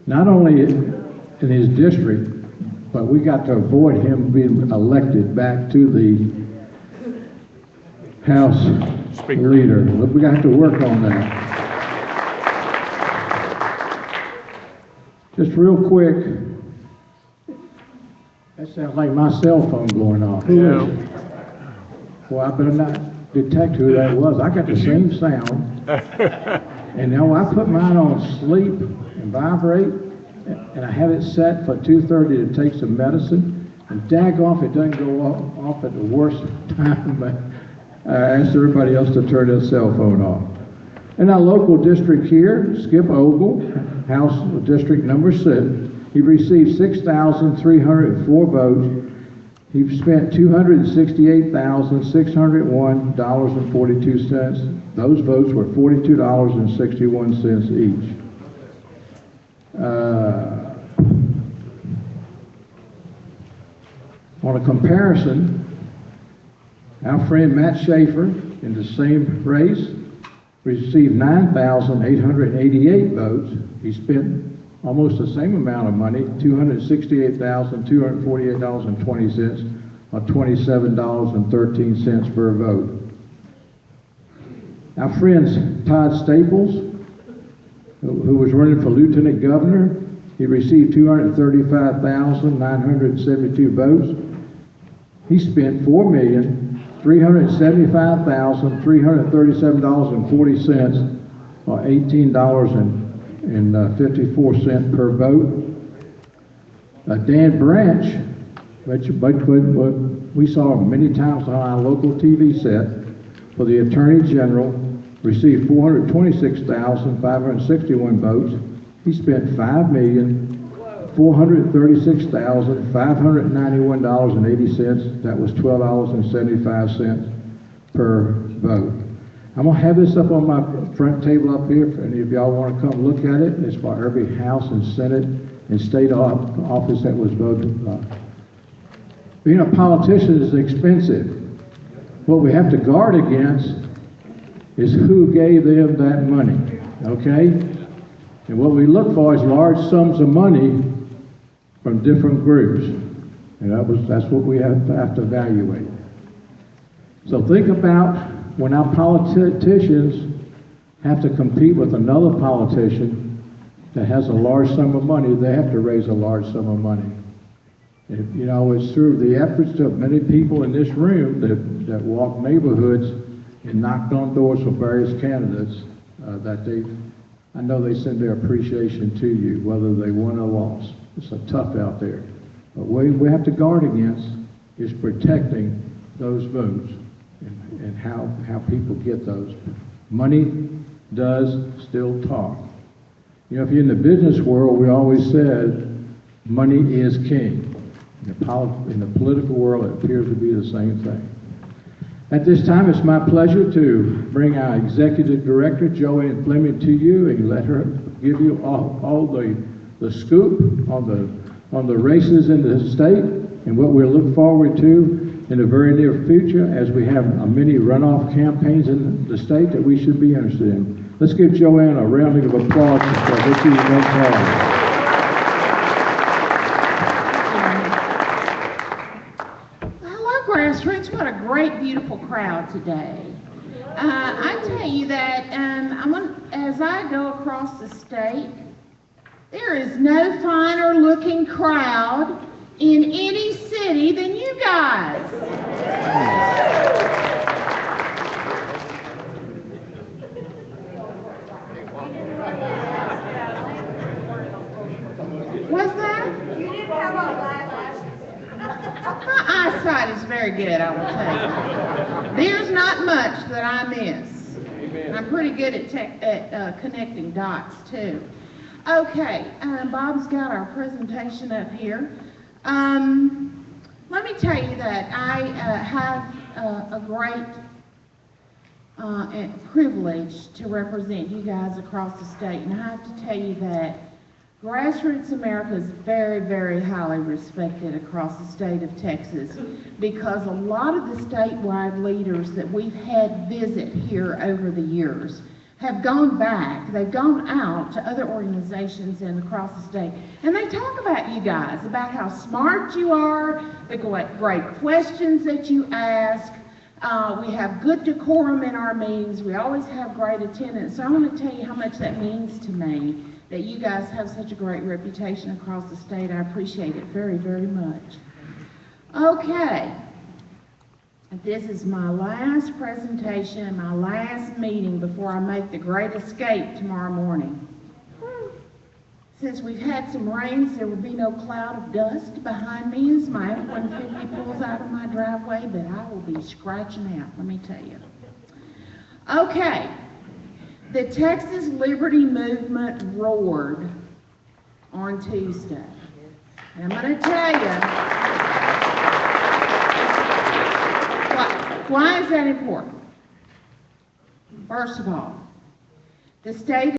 not only in his district, but we got to avoid him being elected back to the House Speaker. Leader. We got to work on that. Just real quick, that sounds like my cell phone going off. Who is it? Well, I better not detect who that was. I got the same sound. And now I put mine on sleep and vibrate, and I have it set for 2:30 to take some medicine. And daggone, it doesn't go off at the worst time, but I asked everybody else to turn their cell phone off. In our local district here, Skip Ogle, House District number 6, he received 6,304 votes. He spent $268,601.42. Those votes were $42.61 each. On a comparison, our friend Matt Schaefer in the same race received 9,888 votes. He spent almost the same amount of money, $268,248.20, or $27.13 per vote. Our friends Todd Staples, who was running for Lieutenant Governor, he received 235,972 votes. He spent $4,375,337.40, or $18.54 per vote. Dan Branch, which we saw many times on our local TV set, for the Attorney General, received 426,561 votes. He spent $5,436,591.80. That was $12.75 per vote. I'm going to have this up on my front table up here. If any of y'all want to come look at it, it's for every House and Senate and state office that was voted on. Being a politician is expensive. What we have to guard against is who gave them that money, okay? And what we look for is large sums of money from different groups. And that's what we have to evaluate. So think about when our politicians have to compete with another politician that has a large sum of money, they have to raise a large sum of money. And, you know, it's through the efforts of many people in this room that walk neighborhoods and knocked on doors for various candidates that I know they send their appreciation to you, whether they won or lost. It's tough out there. But what we have to guard against is protecting those votes and how people get those. Money does still talk. You know, if you're in the business world, we always said money is king. In the political world, it appears to be the same thing. At this time, it's my pleasure to bring our Executive Director, JoAnn Fleming, to you and let her give you all the scoop on the races in the state and what we'll look forward to in the very near future as we have many runoff campaigns in the state that we should be interested in. Let's give JoAnn a round of applause for what she's going to tell us. Grassroots, what a great, beautiful crowd today. I tell you that as I go across the state, there is no finer looking crowd in any city than you guys. What's that? You didn't have on eyelashes. My eyesight is very good, I will tell you. There's not much that I miss. Amen. I'm pretty good at connecting dots, too. Okay, Bob's got our presentation up here. Let me tell you that I have a great privilege to represent you guys across the state, and I have to tell you that Grassroots America is very, very highly respected across the state of Texas because a lot of the statewide leaders that we've had visit here over the years have gone back, they've gone out to other organizations and across the state, and they talk about you guys, about how smart you are, the great questions that you ask. We have good decorum in our meetings. We always have great attendance. So I want to tell you how much that means to me, that you guys have such a great reputation across the state. I appreciate it very, very much. Okay. This is my last presentation, my last meeting before I make the great escape tomorrow morning. Since we've had some rains, there will be no cloud of dust behind me as my F-150 pulls out of my driveway, but I will be scratching out, let me tell you. Okay, the Texas Liberty Movement roared on Tuesday. And I'm going to tell you, why is that important? First of all, the state